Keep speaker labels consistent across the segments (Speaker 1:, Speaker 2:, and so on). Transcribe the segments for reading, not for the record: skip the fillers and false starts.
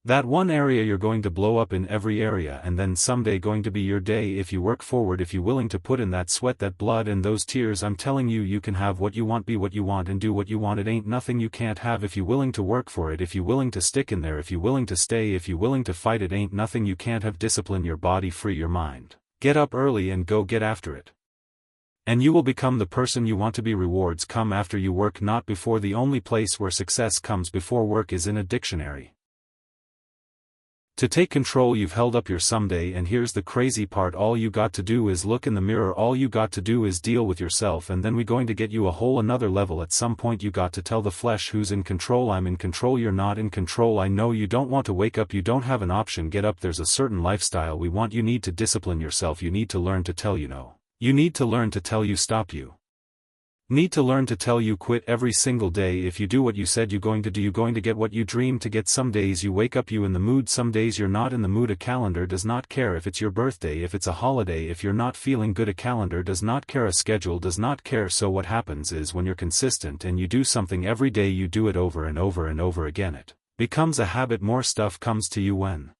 Speaker 1: That one area you're going to blow up in every area, and then someday going to be your day if you work forward, if you're willing to put in that sweat, that blood and those tears. I'm telling you, you can have what you want, be what you want, and do what you want. It ain't nothing you can't have if you're willing to work for it, if you're willing to stick in there, if you're willing to stay, if you're willing to fight. It ain't nothing you can't have. Discipline your body, free your mind. Get up early and go get after it. And you will become the person you want to be. Rewards come after you work, not before. The only place where success comes before work is in a dictionary. To take control, you've held up your someday, and here's the crazy part: all you got to do is look in the mirror, all you got to do is deal with yourself, and then we're going to get you a whole another level. At some point you got to tell the flesh, who's in control? I'm in control. You're not in control. I know you don't want to wake up, you don't have an option. Get up. There's a certain lifestyle we want. You need to discipline yourself. You need to learn to tell you no. You need to learn to tell you stop. You need to learn to tell you quit every single day. If you do what you said you're going to do, you're going to get what you dream to get. Some days you wake up, you in the mood, some days you're not in the mood. A calendar does not care if it's your birthday, if it's a holiday, if you're not feeling good. A calendar does not care, a schedule does not care. So what happens is, when you're consistent and you do something every day, you do it over and over and over again, it becomes a habit. More stuff comes to you when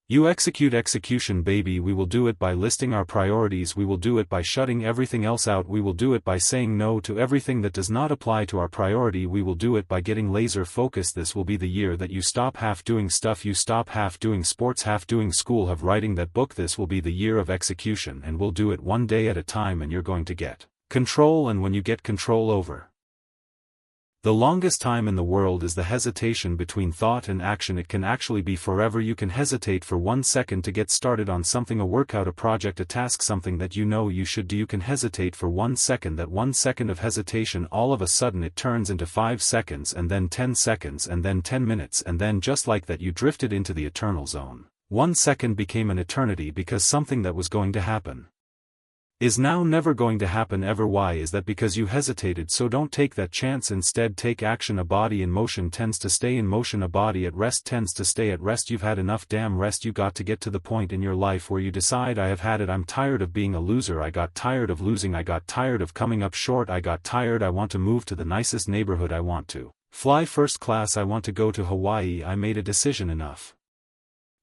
Speaker 1: you execute. Execution, baby. We will do it by listing our priorities. We will do it by shutting everything else out. We will do it by saying no to everything that does not apply to our priority. We will do it by getting laser focused. This will be the year that you stop half doing stuff. You stop half doing sports, half doing school, half writing that book. This will be the year of execution, and we'll do it one day at a time, and you're going to get control. And when you get control over the longest time in the world is the hesitation between thought and action. It can actually be forever. You can hesitate for 1 second to get started on something, a workout, a project, a task, something that you know you should do. You can hesitate for 1 second. That 1 second of hesitation, all of a sudden it turns into 5 seconds, and then 10 seconds, and then 10 minutes, and then just like that you drifted into the eternal zone. 1 second became an eternity, because something that was going to happen is now never going to happen ever. Why is that? Because you hesitated. So don't take that chance. Instead, take action. A body in motion tends to stay in motion. A body at rest tends to stay at rest. You've had enough damn rest. You got to get to the point in your life where you decide, I have had it. I'm tired of being a loser. I got tired of losing. I got tired of coming up short. I got tired. I want to move to the nicest neighborhood. I want to fly first class. I want to go to Hawaii. I made a decision. Enough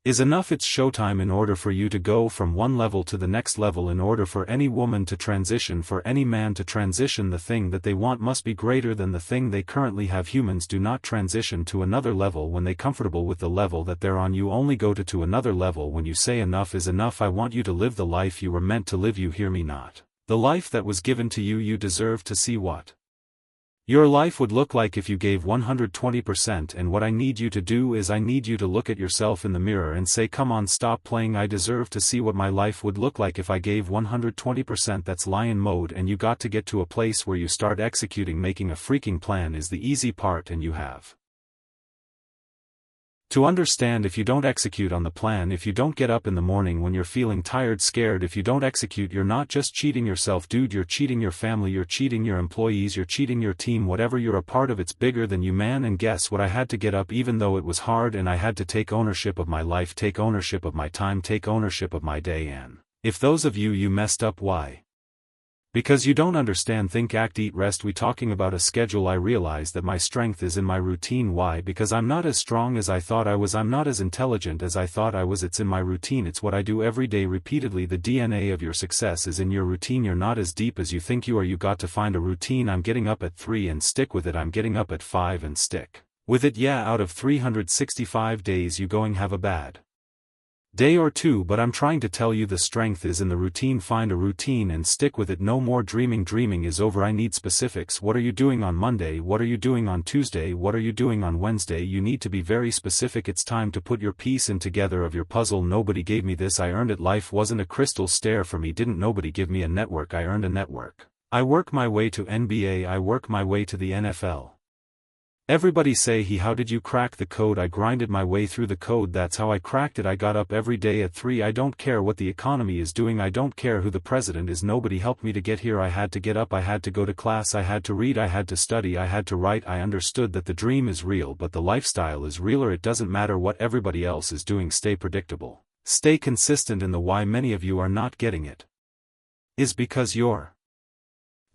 Speaker 1: is enough. It's showtime. In order for you to go from one level to the next level, in order for any woman to transition, for any man to transition, the thing that they want must be greater than the thing they currently have. Humans do not transition to another level when they're comfortable with the level that they're on. You only go to another level when you say enough is enough. I want you to live the life you were meant to live. You hear me? Not the life that was given to you. You deserve to see what your life would look like if you gave 120%. And what I need you to do is, I need you to look at yourself in the mirror and say, come on, stop playing. I deserve to see what my life would look like if I gave 120%. That's lion mode. And you got to get to a place where you start executing. Making a freaking plan is the easy part, and you have to understand, if you don't execute on the plan, if you don't get up in the morning when you're feeling tired, scared, if you don't execute, you're not just cheating yourself, dude, you're cheating your family, you're cheating your employees, you're cheating your team. Whatever you're a part of, it's bigger than you, man. And guess what? I had to get up even though it was hard, and I had to take ownership of my life, take ownership of my time, take ownership of my day. And if those of you messed up, why? Because you don't understand. Think, act, eat, rest. We talking about a schedule. I realize that my strength is in my routine. Why? Because I'm not as strong as I thought I was. I'm not as intelligent as I thought I was. It's in my routine. It's what I do every day, repeatedly. The DNA of your success is in your routine. You're not as deep as you think you are. You got to find a routine. I'm getting up at 3 and stick with it. I'm getting up at 5 and stick with it. Yeah, out of 365 days you going have a bad day or two, but I'm trying to tell you the strength is in the routine. Find a routine and stick with it. No more dreaming. Dreaming is over. I need specifics. What are you doing on Monday? What are you doing on Tuesday? What are you doing on Wednesday? You need to be very specific. It's time to put your piece in together of your puzzle. Nobody gave me this. I earned it. Life wasn't a crystal stair for me. Didn't nobody give me a network. I earned a network. I work my way to NBA. I work my way to the NFL. Everybody say, how did you crack the code? I grinded my way through the code. That's how I cracked it. I got up every day at 3. I don't care what the economy is doing. I don't care who the president is. Nobody helped me to get here. I had to get up. I had to go to class. I had to read. I had to study. I had to write. I understood that the dream is real, but the lifestyle is realer. It doesn't matter what everybody else is doing. Stay predictable. Stay consistent. And the why many of you are not getting it is because you're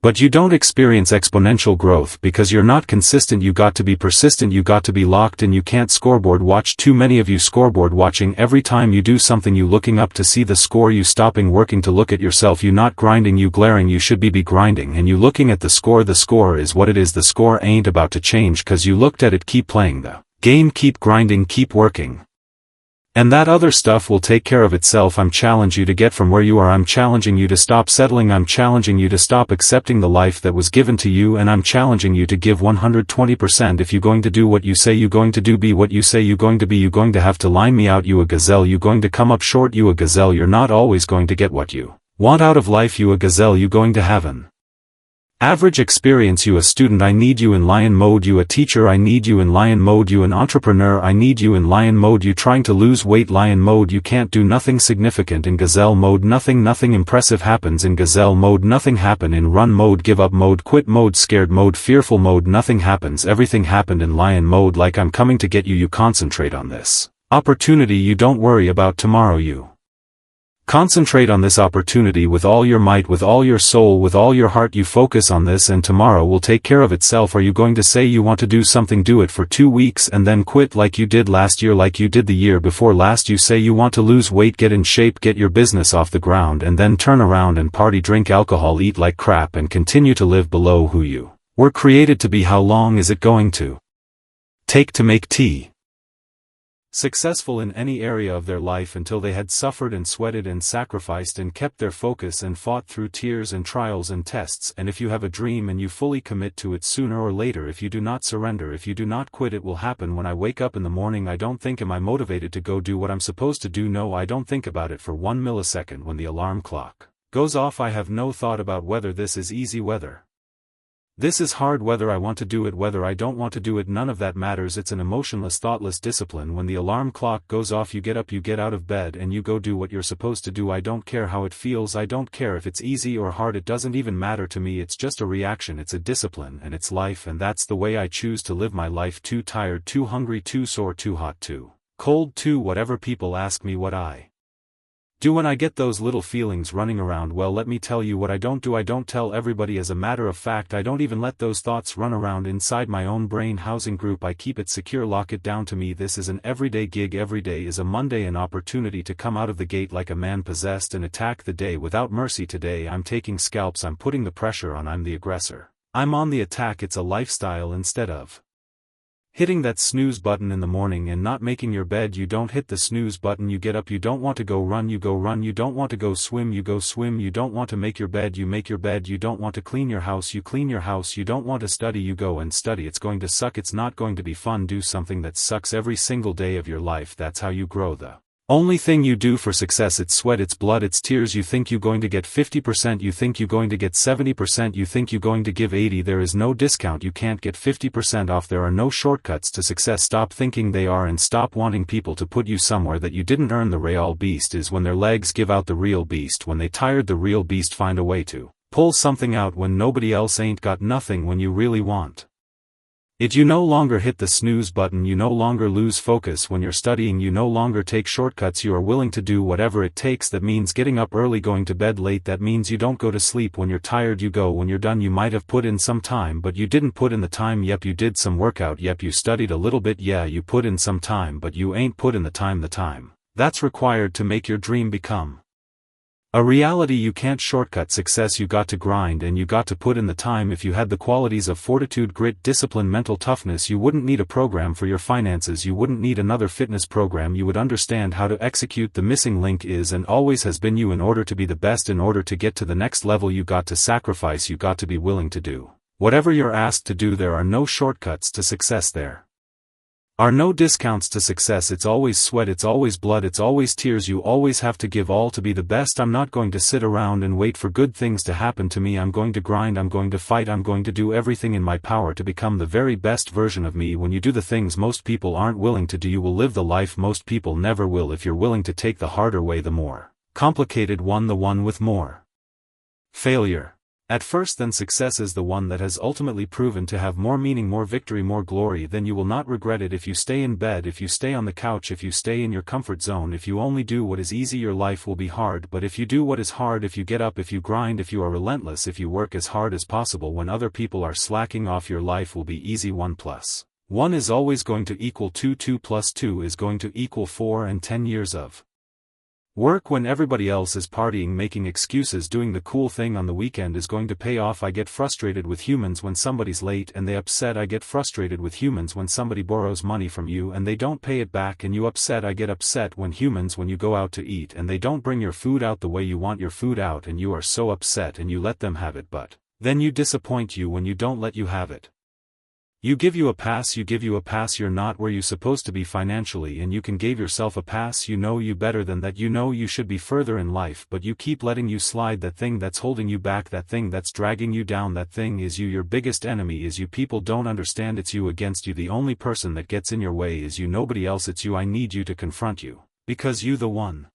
Speaker 1: But you don't experience exponential growth because you're not consistent. You got to be persistent, you got to be locked in. You can't scoreboard watch. Too many of you scoreboard watching. Every time you do something you looking up to see the score, you stopping working to look at yourself. You not grinding, you glaring. You should be grinding and you looking at the score. The score is what it is. The score ain't about to change cause you looked at it. Keep playing the game, keep grinding, keep working. And that other stuff will take care of itself. I'm challenging you to get from where you are. I'm challenging you to stop settling. I'm challenging you to stop accepting the life that was given to you. And I'm challenging you to give 120%. If you're going to do what you say you're going to do, be what you say you're going to be. You're going to have to line me out. You a gazelle. You're going to come up short. You a gazelle. You're not always going to get what you want out of life. You a gazelle. You going to have an average experience. You a student, I need you in lion mode. You a teacher, I need you in lion mode. You an entrepreneur, I need you in lion mode. You trying to lose weight, lion mode. You can't do nothing significant in gazelle mode. Nothing impressive happens in gazelle mode. Nothing happen in run mode, give up mode, quit mode, scared mode, fearful mode. Nothing happens. Everything happened in lion mode. Like I'm coming to get you. You concentrate on this opportunity. You don't worry about tomorrow. You concentrate on this opportunity with all your might, with all your soul, with all your heart. You focus on this and tomorrow will take care of itself. Are you going to say you want to do something, do it for 2 weeks and then quit like you did last year, like you did the year before last? You say you want to lose weight, get in shape, get your business off the ground and then turn around and party, drink alcohol, eat like crap and continue to live below who you were created to be. How long is it going to take to make tea successful in any area of their life until they had suffered and sweated and sacrificed and kept their focus and fought through tears and trials and tests? And if you have a dream and you fully commit to it, sooner or later, if you do not surrender, if you do not quit, it will happen. When I wake up in the morning, I don't think, am I motivated to go do what I'm supposed to do? No, I don't think about it for 1 millisecond. When the alarm clock goes off, I have no thought about whether this is easy, whether this is hard, whether I want to do it, whether I don't want to do it. None of that matters. It's an emotionless, thoughtless discipline. When the alarm clock goes off, you get up, you get out of bed and you go do what you're supposed to do. I don't care how it feels. I don't care if it's easy or hard. It doesn't even matter to me. It's just a reaction. It's a discipline and it's life, and that's the way I choose to live my life. Too tired, too hungry, too sore, too hot, too cold, too whatever. People ask me what I do when I get those little feelings running around. Well, let me tell you what I don't do. I don't tell everybody. As a matter of fact, I don't even let those thoughts run around inside my own brain housing group. I keep it secure, lock it down. To me, this is an everyday gig. Every day is a Monday, an opportunity to come out of the gate like a man possessed and attack the day without mercy. Today I'm taking scalps, I'm putting the pressure on, I'm the aggressor, I'm on the attack. It's a lifestyle. Instead of hitting that snooze button in the morning and not making your bed, you don't hit the snooze button. You get up. You don't want to go run, you go run. You don't want to go swim, you go swim. You don't want to make your bed, you make your bed. You don't want to clean your house, you clean your house. You don't want to study, you go and study. It's going to suck, it's not going to be fun. Do something that sucks every single day of your life. That's how you grow. The only thing you do for success, it's sweat, it's blood, it's tears. You think you're going to get 50%, you think you're going to get 70%, you think you're going to give 80. There is no discount. You can't get 50% off. There are no shortcuts to success. Stop thinking they are and stop wanting people to put you somewhere that you didn't earn. The real beast is when their legs give out. The real beast when they tired. The real beast find a way to pull something out when nobody else ain't got nothing. When you really want it, you no longer hit the snooze button. You no longer lose focus when you're studying. You no longer take shortcuts. You are willing to do whatever it takes. That means getting up early, going to bed late. That means you don't go to sleep when you're tired. You go when you're done. You might have put in some time, but you didn't put in the time. Yep, you did some workout. Yep, you studied a little bit. Yeah, you put in some time, but you ain't put in the time. The time that's required to make your dream become a reality. You can't shortcut success. You got to grind and you got to put in the time. If you had the qualities of fortitude, grit, discipline, mental toughness, you wouldn't need a program for your finances. You wouldn't need another fitness program. You would understand how to execute. The missing link is and always has been you. In order to be the best, in order to get to the next level, you got to sacrifice. You got to be willing to do whatever you're asked to do. There are no shortcuts to success. There are no discounts to success. It's always sweat, it's always blood, it's always tears. You always have to give all to be the best. I'm not going to sit around and wait for good things to happen to me. I'm going to grind, I'm going to fight, I'm going to do everything in my power to become the very best version of me. When you do the things most people aren't willing to do, you will live the life most people never will. If you're willing to take the harder way, the more complicated one, the one with more failure. At first then success is the one that has ultimately proven to have more meaning, more victory, more glory. Then you will not regret it if you stay in bed, if you stay on the couch, if you stay in your comfort zone, if you only do what is easy. Your life will be hard, but if you do what is hard, if you get up, if you grind, if you are relentless, if you work as hard as possible when other people are slacking off, your life will be easy. 1 plus 1 is always going to equal 2, 2 plus 2 is going to equal 4, and 10 years of work when everybody else is partying, making excuses, doing the cool thing on the weekend is going to pay off. I get frustrated with humans when somebody's late and they upset. I get frustrated with humans when somebody borrows money from you and they don't pay it back and you upset. I get upset when you go out to eat and they don't bring your food out the way you want your food out, and you are so upset and you let them have it, but then you disappoint you when you don't let you have it. You give you a pass, you're not where you're supposed to be financially, and you can give yourself a pass. You know you better than that, you know you should be further in life, but you keep letting you slide. That thing that's holding you back, that thing that's dragging you down, that thing is you. Your biggest enemy is you. People don't understand it's you against you. The only person that gets in your way is you, nobody else. It's you. I need you to confront you, because you the one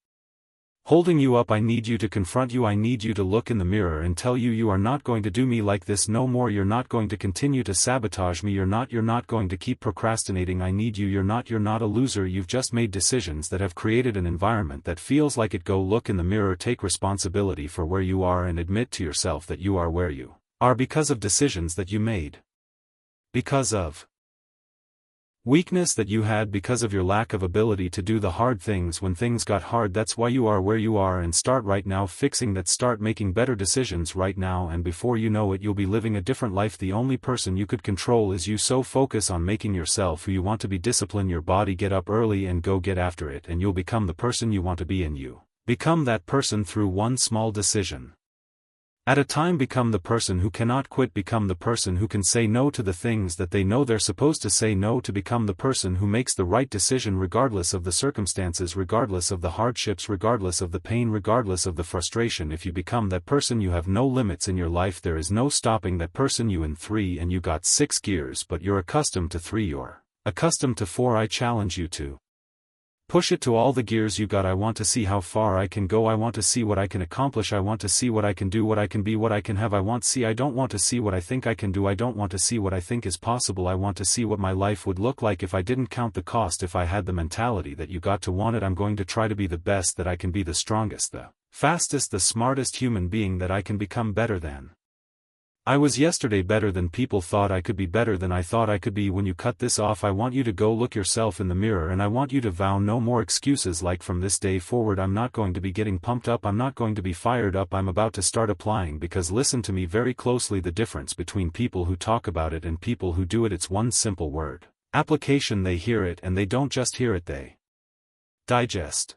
Speaker 1: holding you up. I need you to confront you. I need you to look in the mirror and tell you, you are not going to do me like this no more. You're not going to continue to sabotage me. You're not going to keep procrastinating. I need you. You're not a loser. You've just made decisions that have created an environment that feels like it. Go look in the mirror, take responsibility for where you are, and admit to yourself that you are where you are because of decisions that you made, because of weakness that you had, because of your lack of ability to do the hard things when things got hard. That's why you are where you are, and start right now fixing that. Start making better decisions right now, and before you know it, you'll be living a different life. The only person you could control is you, so focus on making yourself who you want to be. Discipline your body, get up early and go get after it, and you'll become the person you want to be. And you become that person through one small decision at a time. Become the person who cannot quit. Become the person who can say no to the things that they know they're supposed to say no to. Become the person who makes the right decision regardless of the circumstances, regardless of the hardships, regardless of the pain, regardless of the frustration. If you become that person, you have no limits in your life. There is no stopping that person. You in 3 and you got 6 gears, but you're accustomed to 3, you're accustomed to 4. I challenge you to push it to all the gears you got. I want to see how far I can go. I want to see what I can accomplish. I want to see what I can do, what I can be, what I can have. I don't want to see what I think I can do. I don't want to see what I think is possible. I want to see what my life would look like if I didn't count the cost. If I had the mentality that you got to want it, I'm going to try to be the best that I can be, the strongest, the fastest, the smartest human being that I can become. Better than I was yesterday, better than people thought I could be, better than I thought I could be. When you cut this off, I want you to go look yourself in the mirror, and I want you to vow no more excuses. Like, from this day forward, I'm not going to be getting pumped up, I'm not going to be fired up, I'm about to start applying. Because listen to me very closely, the difference between people who talk about it and people who do it, it's one simple word: application. They hear it, and they don't just hear it, they digest.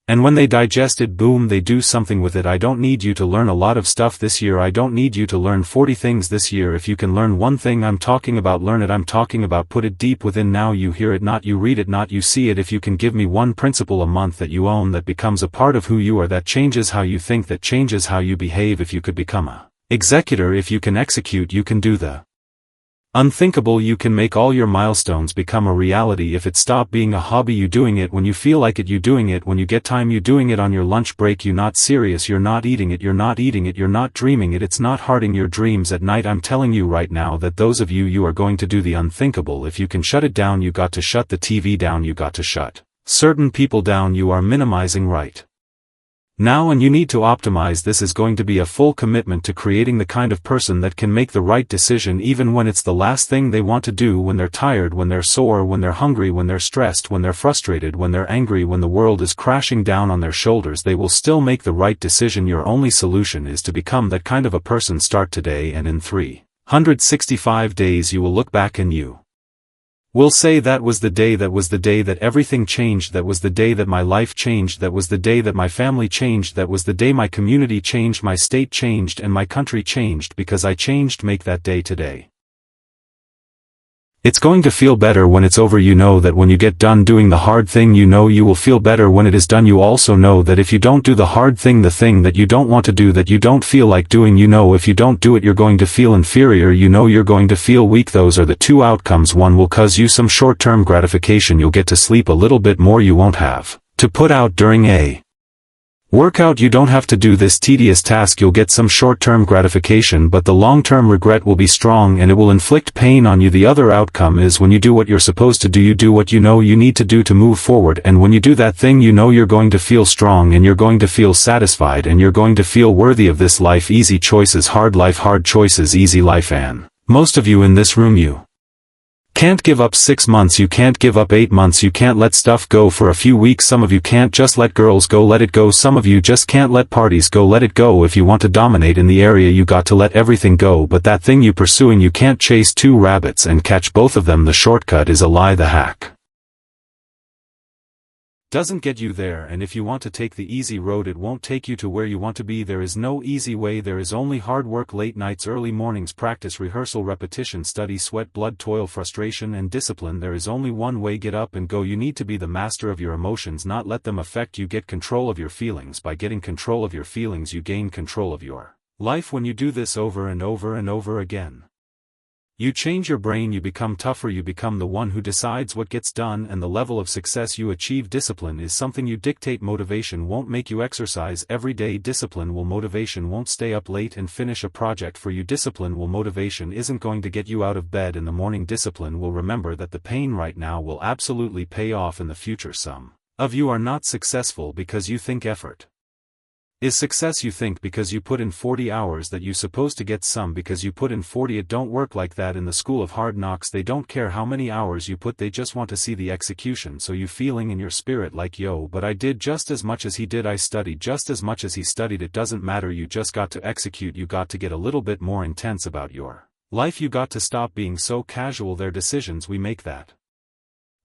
Speaker 1: And when they digest it, boom, they do something with it. I don't need you to learn a lot of stuff this year. I don't need you to learn 40 things this year. If you can learn one thing I'm talking about, learn it. I'm talking about put it deep within. Now you hear it, not you read it, not you see it. If you can give me one principle a month that you own, that becomes a part of who you are, that changes how you think, that changes how you behave. If you could become a executor, if you can execute, you can do the unthinkable. You can make all your milestones become a reality. If it stopped being a hobby, you doing it when you feel like it, you doing it when you get time, you doing it on your lunch break. You not serious, you're not eating it, you're not eating it, you're not dreaming it, it's not hearting your dreams at night. I'm telling you right now that those of you are going to do the unthinkable. If you can shut it down, you got to shut the TV down, you got to shut certain people down. You are minimizing right now, and you need to optimize. This is going to be a full commitment to creating the kind of person that can make the right decision even when it's the last thing they want to do, when they're tired, when they're sore, when they're hungry, when they're stressed, when they're frustrated, when they're angry, when the world is crashing down on their shoulders. They will still make the right decision. Your only solution is to become that kind of a person. Start today, and in 365 days you will look back and you will say, that was the day that everything changed, that was the day that my life changed, that was the day that my family changed, that was the day my community changed, my state changed, and my country changed, because I changed. Make that day today. It's going to feel better when it's over. You know that when you get done doing the hard thing, you know you will feel better when it is done. You also know that if you don't do the hard thing, the thing that you don't want to do, that you don't feel like doing, you know if you don't do it, you're going to feel inferior, you know you're going to feel weak. Those are the two outcomes. One will cause you some short-term gratification. You'll get to sleep a little bit more. You won't have to put out during a Work out. You don't have to do this tedious task. You'll get some short-term gratification, but the long-term regret will be strong and it will inflict pain on you. The other outcome is when you do what you're supposed to do, you do what you know you need to do to move forward, and when you do that thing, you know you're going to feel strong and you're going to feel satisfied and you're going to feel worthy of this life. Easy choices, hard life, hard choices, easy life. And most of you in this room, you can't give up 6 months, you can't give up 8 months, you can't let stuff go for a few weeks. Some of you can't just let girls go, let it go. Some of you just can't let parties go, let it go. If you want to dominate in the area, you got to let everything go. But that thing you pursuing, you can't chase 2 rabbits and catch both of them. The shortcut is a lie. The hack doesn't get you there, and if you want to take the easy road, it won't take you to where you want to be. There is no easy way. There is only hard work, late nights, early mornings, practice, rehearsal, repetition, study, sweat, blood, toil, frustration, and discipline. There is only one way: get up and go. You need to be the master of your emotions, not let them affect you. Get control of your feelings. By getting control of your feelings, you gain control of your life. When you do this over and over and over again, you change your brain, you become tougher, you become the one who decides what gets done and the level of success you achieve. Discipline is something you dictate. Motivation won't make you exercise every day. Discipline will. Motivation won't stay up late and finish a project for you. Discipline will. Motivation isn't going to get you out of bed in the morning. Discipline will remember that the pain right now will absolutely pay off in the future. Some of you are not successful because you think effort is success. You think because you put in 40 hours that you're supposed to get some because you put in 40. It don't work like that in the school of hard knocks. They don't care how many hours you put, they just want to see the execution. So you feeling in your spirit like, yo, but I did just as much as he did, I studied just as much as he studied. It doesn't matter, you just got to execute. You got to get a little bit more intense about your life. You got to stop being so casual. Their decisions, we make that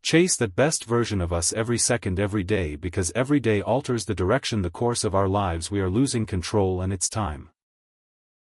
Speaker 1: chase that best version of us every second, every day, because every day alters the direction, the course of our lives. We are losing control and it's time